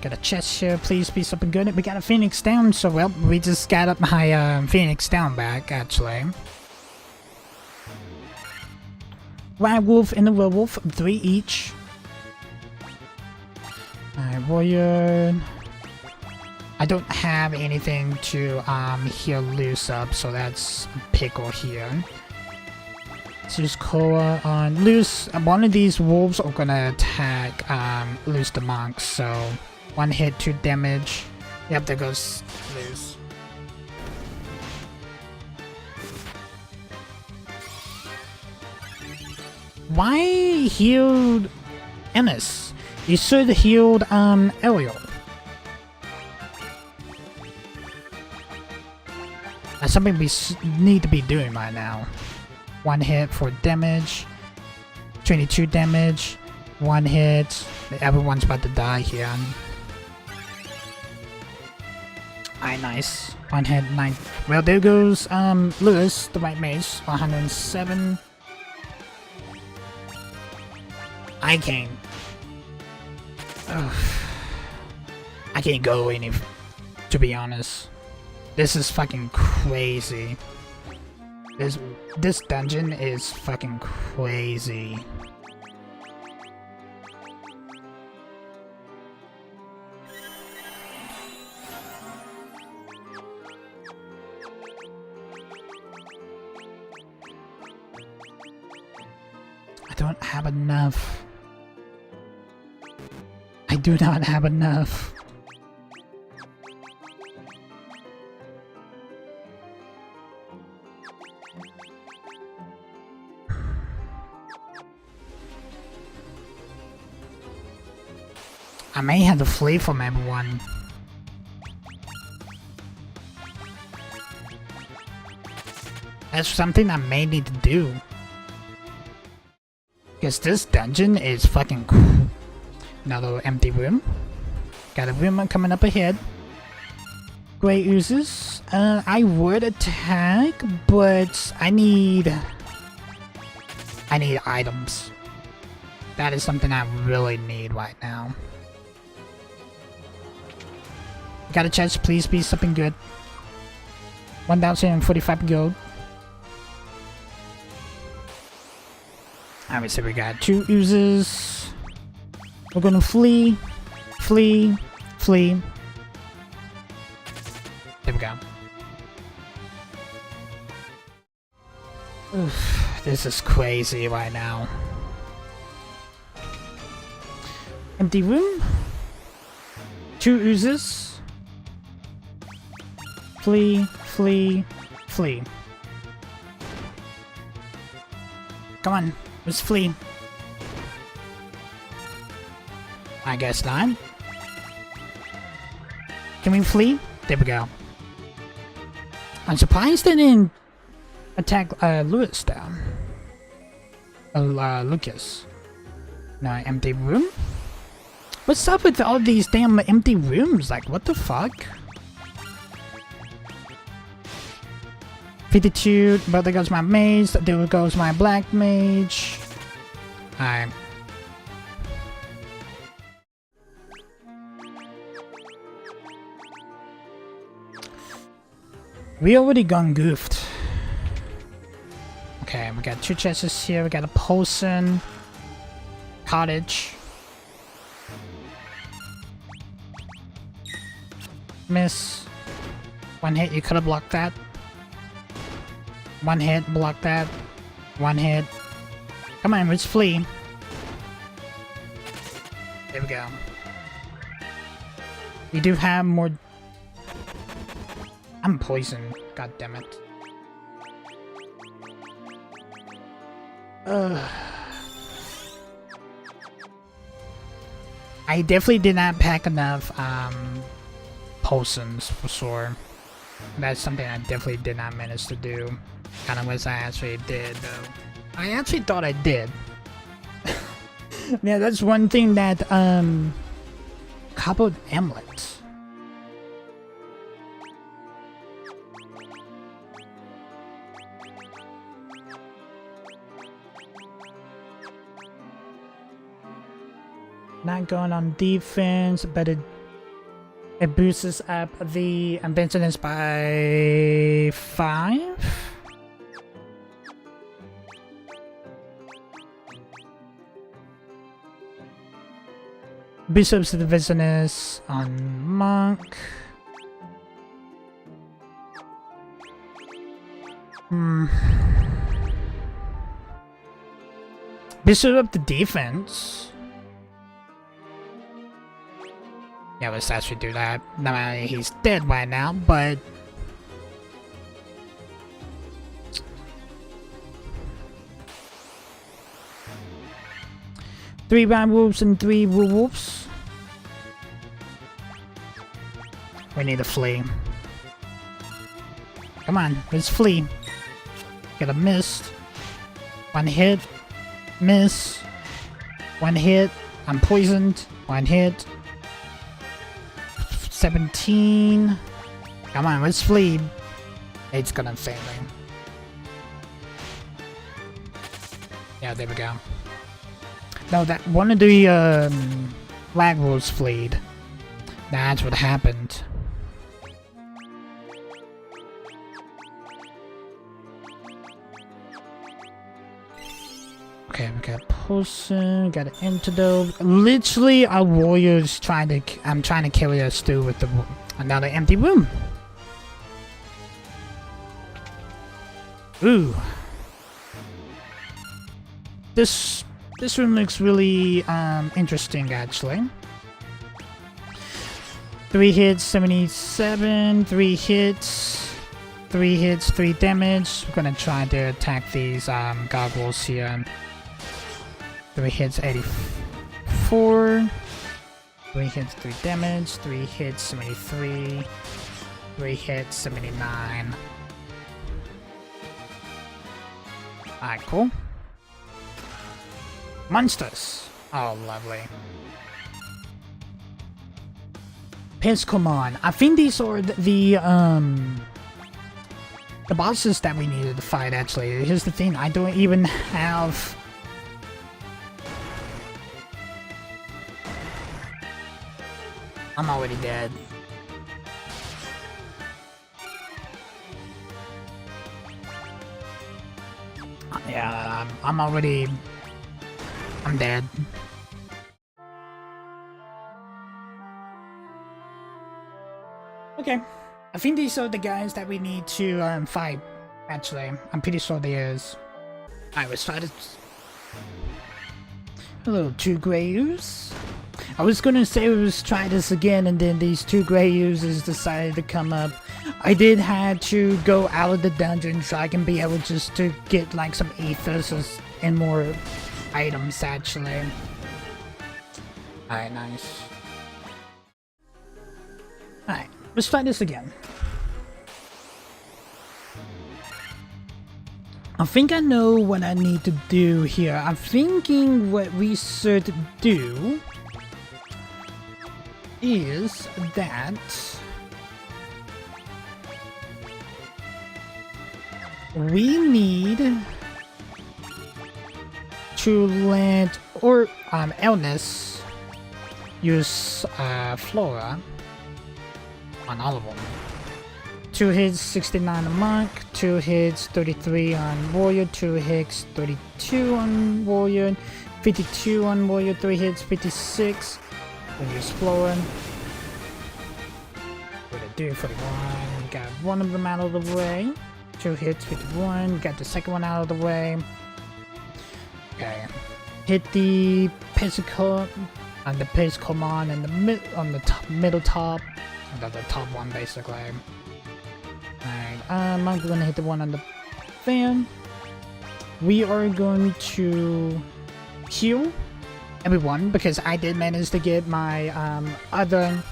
Got a chest here, please be something good. We got a phoenix down, so well, we just got up my phoenix down back, actually. Wild wolf and a werewolf, 3 each. Alright, warrior. I don't have anything to heal loose up, so that's pickle here. Let's use Koa on loose. One of these wolves are gonna attack loose the monk, so 1 hit, 2 damage. Yep, there goes loose. Why healed Ennis? You should have healed Ariel. That's something we need to be doing right now. 1 hit for damage. 22 damage. 1 hit. Everyone's about to die here. Alright, nice. 1 hit, 9. Well, there goes Lewis, the white mage, 107. I can't. Ugh. I can't go any To be honest. This is fucking crazy. This dungeon is fucking crazy. I don't have enough. I do not have enough. I may have to flee from everyone. That's something I may need to do. Because this dungeon is fucking cool. Another empty room. Got a room coming up ahead. Great oozes. I would attack, but I need items. That is something I really need right now. Got a chest, please be something good. 1,045 gold. Alright, so we got 2 oozes. We're gonna flee. Flee. Flee. There we go. Oof, this is crazy right now. Empty room. 2 oozes. Flee, flee, flee. Come on, let's flee. I guess not. Can we flee? There we go. I'm surprised they didn't attack Lewis down. Lucas. No, empty room? What's up with all these damn empty rooms? Like, what the fuck? 52, but there goes my mage, there goes my black mage. Alright. We already gone goofed. Okay, we got 2 chests here, we got a potion. Cottage. Miss. 1 hit, you could have blocked that. 1 hit, block that. 1 hit. Come on, let's flee. There we go. We do have more. I'm poisoned. God damn it. I definitely did not pack enough potions for sure. That's something I definitely did not manage to do. Kind of wish I actually did, though. I actually thought I did. Yeah, that's one thing that, cobbled amulet. Not going on defense, but it boosts up the intelligence by 5. Boosts up the business on monk. Boosts up the defense. Yeah, let's actually do that. Not only he's dead right now, but... Three round wolves and 3 wolves. We need to flee. Come on, let's flee. Get a missed. 1 hit. Miss. 1 hit. I'm poisoned. 1 hit. 17. Come on, let's flee. It's gonna fail me. Yeah, there we go. No, that one of the lag wolves fleed. That's what happened. Okay, we got potion, got an antidote. Literally, our warriors trying to. I'm trying to carry us through with another empty room. Ooh. This room looks really interesting, actually. 3 hits, 77. 3 hits. 3 hits, 3 damage. We're gonna try to attack these gargoyles here. 3 hits, 84. 3 hits, 3 damage. 3 hits, 73. 3 hits, 79. Alright, cool. Monsters. Oh, lovely. Piscomon. I think these are the bosses that we needed to fight, actually. Here's the thing, I don't even have... I'm already dead. Yeah, I'm dead. Okay. I think these are the guys that we need to fight, actually. I'm pretty sure there is. Alright, let's try to... Hello, 2 Greyus. I was gonna say let's try this again, and then these 2 Greyus decided to come up. I did have to go out of the dungeon so I can be able just to get like some ethers and more items, actually. Alright, nice. Alright, let's try this again. I think I know what I need to do here. I'm thinking what we should do is that we need to let Elnis use Flora on all of them. 2 hits, 69 on Monk, 2 hits, 33 on Warrior, 2 hits, 32 on Warrior, 52 on Warrior, 3 hits, 56. We'll use Flora. What did I do? 41. Got one of them out of the way. 2 hits, 51. Got the second one out of the way. Okay. Hit the physical on the Piscomon and the middle top. The top one, basically. Alright, I'm gonna hit the one on the fan. We are going to heal everyone because I did manage to get my other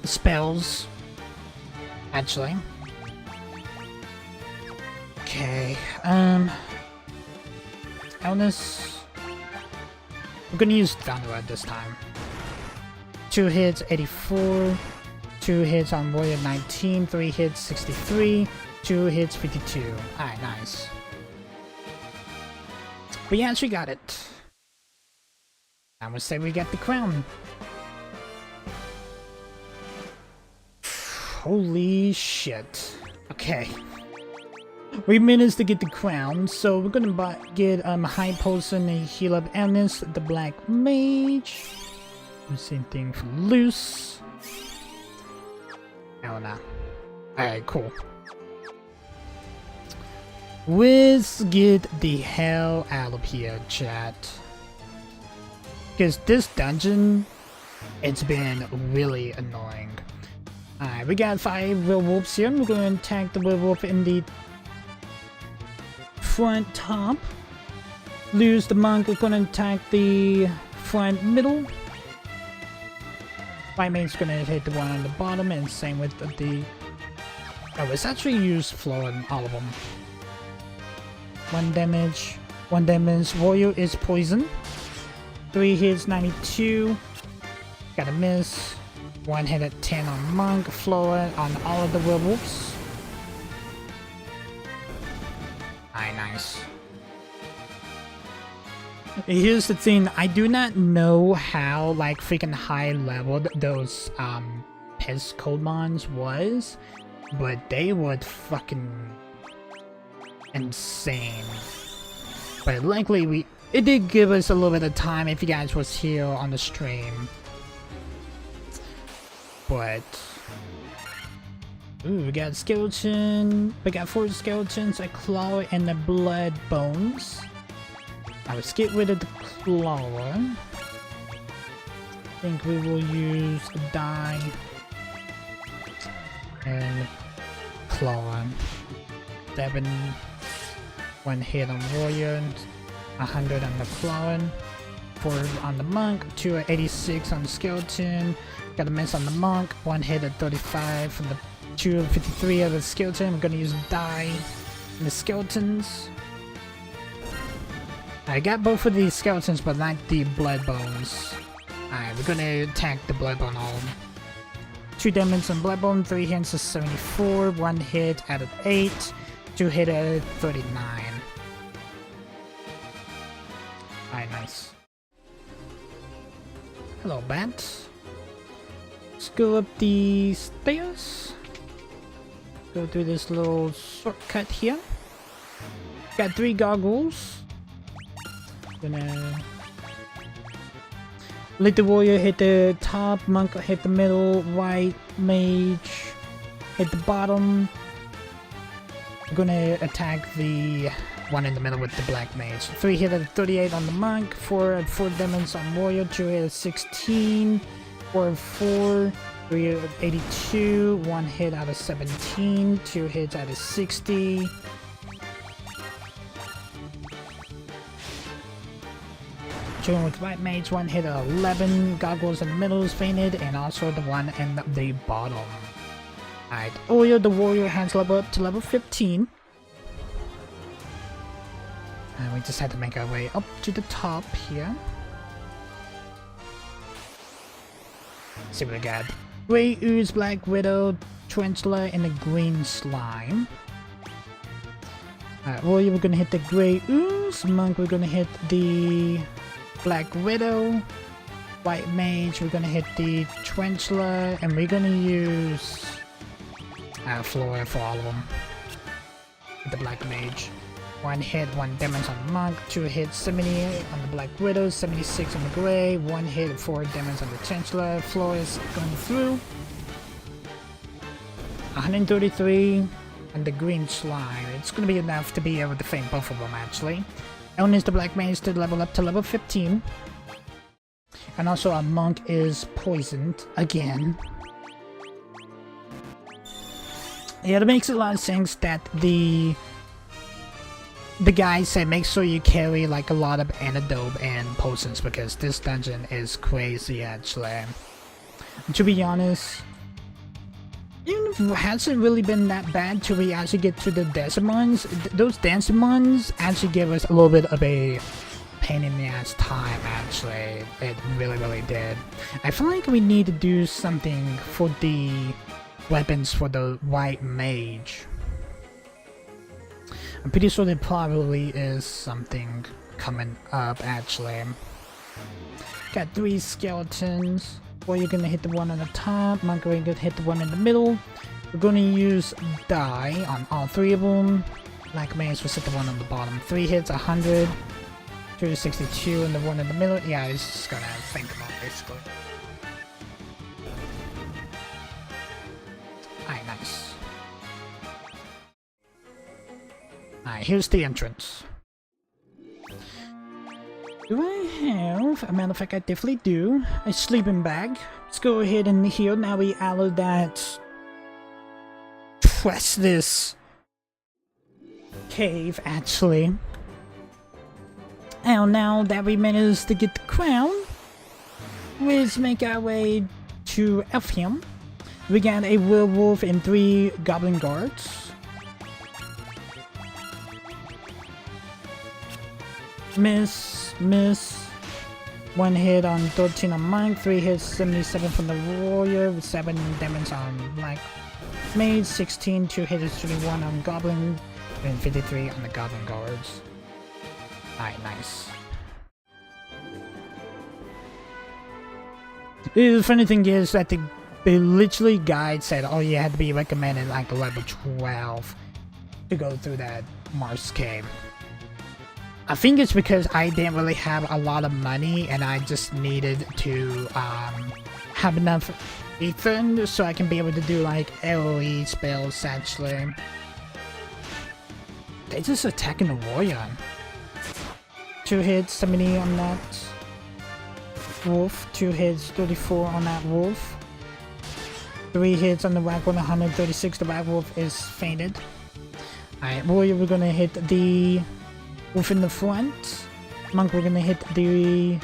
spells, actually. Okay, Elnis. We're gonna use Thunder at this time. 2 hits, 84. 2 hits on Warrior, 19. 3 hits, 63. 2 hits, 52. Alright, nice. But yeah, she got it. I would say we got the crown. Holy shit. Okay. We managed to get the crown, so we're gonna get High Potion and heal up Elnis, the Black Mage. Same thing for Loose. Oh no. Alright, cool. Let's get the hell out of here, chat. Because this dungeon, it's been really annoying. Alright, we got 5 werewolves here. We're going to attack the werewolf in the front top. Lose the monk. We're going to attack the front middle. White Mage's going to hit the one on the bottom, and same with the... Oh, it's actually used flow in all of them. 1 damage. 1 damage. Warrior is poison. 3 hits, 92. Gotta miss. 1 hit at 10 on Monk. Flora on all of the werewolves. Alright, nice. Here's the thing, I do not know how like freaking high leveled those Piscomons was, but they were fucking insane. But luckily it did give us a little bit of time if you guys was here on the stream. But ooh, we got skeleton. We got 4 skeletons, a claw, and the blood bones. I will skip rid of the claw. I think we will use a die and claw. 7, 1 hit on warrior, 100 on the claw, 4 on the monk, 286 on the skeleton. Got a miss on the monk, 1 hit at 35 from the 253 of the skeleton. We're gonna use die in the skeletons. I got both of these skeletons, but not the blood bones. Alright, we're gonna attack the blood bone all. 2 damage on blood bone, 3 hits is 74, 1 hit at 8, 2 hit at 39. Alright, nice. Hello, bats. Let's go up the stairs. Go through this little shortcut here. Got 3 goggles. Gonna let the warrior hit the top, monk hit the middle, white mage hit the bottom. We're gonna attack the one in the middle with the black mage. 3 hit at 38 on the monk, 4 at 4 damage on warrior, 2 hit at 16, 4 at 4, 3 at 82, 1 hit out of 17, 2 hits out of 60. Chilling with white mage, 1 hit at 11, goggles in the middle is fainted, and also the one in the bottom. Alright, Oyo the warrior has leveled up to level 15. And we just had to make our way up to the top here. Let's see what we got. Grey Ooze, Black Widow, Tarantula, and the Green Slime. Alright, Warrior, we're gonna hit the Grey Ooze. Monk, we're gonna hit the Black Widow. White Mage, we're gonna hit the Tarantula, and we're gonna use Flora for all of them. The Black Mage. 1 hit, 1 damage on the Monk, 2 hits, 78 on the Black Widow, 76 on the Grey, 1 hit, 4 damage on the Chancellor. Flora is going through. 133 on the Green Slime. It's gonna be enough to be able to faint both of them actually. Ellen is the Black Mage to level up to level 15. And also our Monk is poisoned again. Yeah, it makes a lot of sense that the guy said make sure you carry like a lot of antidote and potions because this dungeon is crazy actually. To be honest, it hasn't really been that bad till we actually get to the Decimons. Those Decimons actually give us a little bit of a pain in the ass time actually. It really did. I feel like we need to do something for the weapons for the White Mage. I'm pretty sure there probably is something coming up actually. Got 3 skeletons. Well, you're gonna hit the one on the top, Monk going to hit the one in the middle. We're gonna use die on all 3 of them. Black Mage will hit the one on the bottom. 3 hits, 100. 262 and the one in the middle. Yeah, it's just gonna faint them all basically. Alright, nice. Alright, here's the entrance. Do I have, a matter of fact I definitely do, a sleeping bag. Let's go ahead and heal. Now we allow that press this cave actually. And now that we managed to get the crown, let's make our way to Elfheim. We got a werewolf and 3 goblin guards. Miss. 1 hit on 13 on Monk, 3 hits, 77 from the warrior, with 7 damage on Black Mage, 16, 2 hits, 21 on Goblin, and 53 on the Goblin guards. Alright, nice. The funny thing is that the literally guide said, oh, you had to be recommended like level 12 to go through that Mars cave. I think it's because I didn't really have a lot of money and I just needed to have enough ether so I can be able to do like AoE spells actually. They just attacking the warrior. 2 hits, 70 on that wolf. 2 hits, 34 on that wolf. 3 hits on the Black Wolf, 136. The Black Wolf is fainted. Alright, warrior, we're gonna hit the wolf in the front. Monk, we're gonna hit the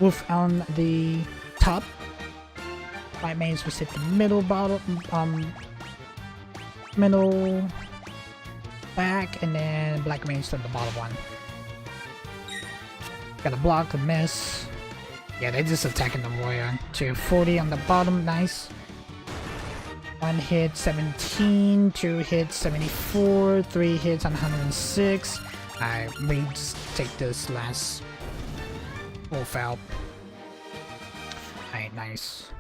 wolf on the top. White mage, we hit the middle middle back, and then black mage on the bottom one. Got a block, a miss. Yeah, they're just attacking the warrior. 240 on the bottom, nice. 1 hit, 17. 2 hits, 74. 3 hits on 106. Alright, we just take this last wolf out. Alright, nice.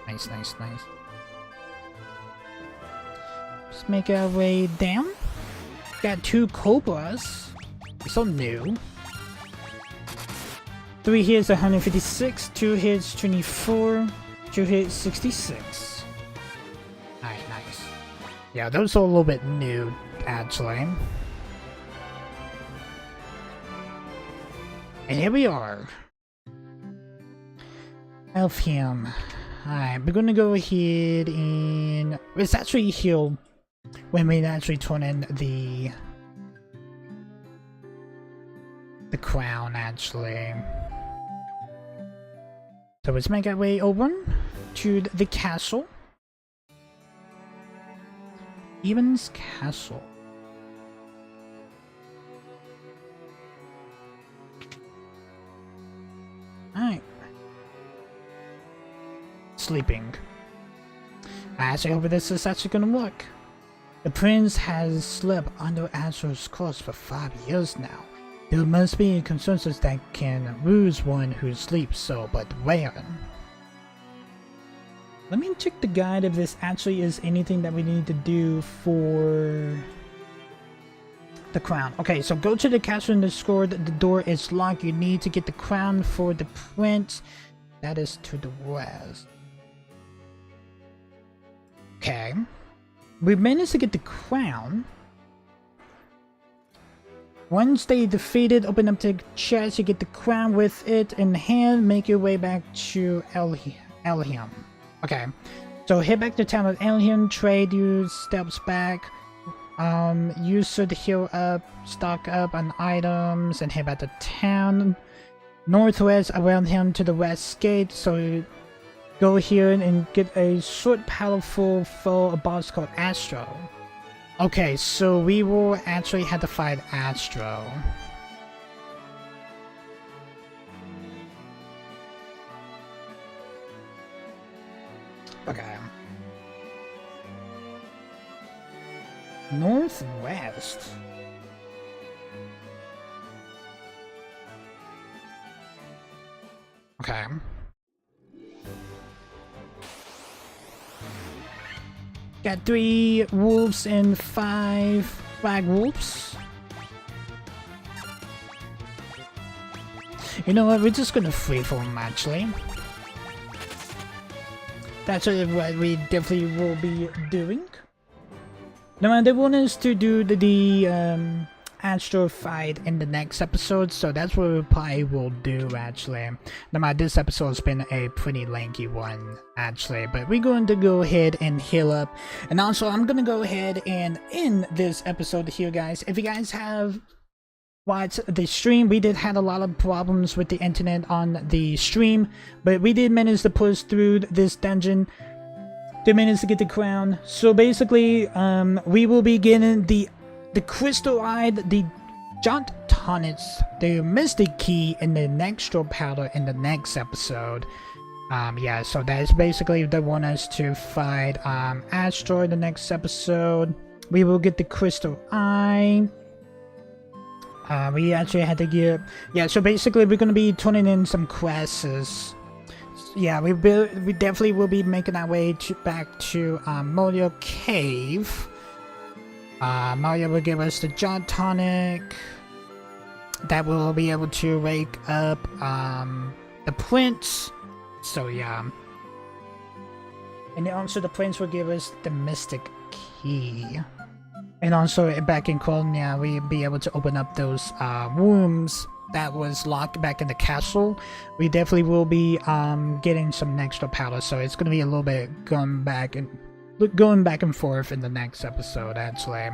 Nice. Let's make our way down. Got 2 cobras. So new. 3 hits, 156. 2 hits, 24. 2 hits, 66. Alright, nice. Yeah, those are a little bit new, actually. And here we are. Elfheim. Alright, we're gonna go ahead and... It's actually heal when we actually turn in the crown, actually. So let's make our way over to the castle. Eben's Castle. Alright. Sleeping. I actually hope this is actually gonna work. The prince has slept under Astro's curse for 5 years now. There must be a consensus that can lose one who sleeps so, but where? Let me check the guide if this actually is anything that we need to do for the crown. Okay, so go to the castle and discover that the door is locked. You need to get the crown for the prince. That is to the west. Okay. We managed to get the crown. Once they defeated, open up the chest, you get the crown with it in hand, make your way back to Elfheim. Okay, so head back to town of Elfheim, trade your steps back, use it to heal up, stock up on items, and head back to town. Northwest around him to the west gate, so go here and get a short powerful foe, a boss called Astro. Okay, so we will actually have to fight Astro. Okay. Northwest. Okay. Got 3 wolves and 5 black wolves. You know what? We're just gonna freeform actually. That's what we definitely will be doing. Now they want us to do the Astro fight in the next episode, so that's what we probably will do actually. Now this episode has been a pretty lengthy one actually, but we're going to go ahead and heal up. And also I'm gonna go ahead and end this episode here, guys. If you guys have watched the stream, we did have a lot of problems with the internet on the stream, but we did manage to push through this dungeon. Did manage to get the crown. So basically we will be getting the crystal eye, the jaunt tonics, the mystic key, and the nextral powder in the next episode. Yeah, so that is basically they want us to fight Astro in the next episode. We will get the crystal eye. We actually had to get, yeah, so basically we're gonna be turning in some quests. Yeah, we definitely will be making our way back to Morio Cave. Mario will give us the Jaw Tonic. That will be able to wake up the Prince. So yeah. And then also the Prince will give us the Mystic Key. And also back in Colonia, we'll be able to open up those rooms that was locked back in the castle. We definitely will be getting some extra powder, so it's gonna be a little bit going back and forth in the next episode, actually,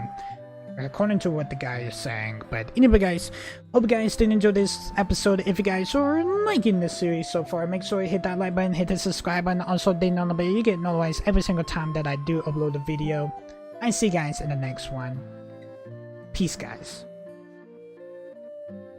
according to what the guy is saying. But anyway, guys, hope you guys did enjoy this episode. If you guys are liking this series so far, make sure you hit that like button, hit the subscribe button, also ding on the bell. You get notified every single time that I do upload a video. I see you guys in the next one. Peace, guys.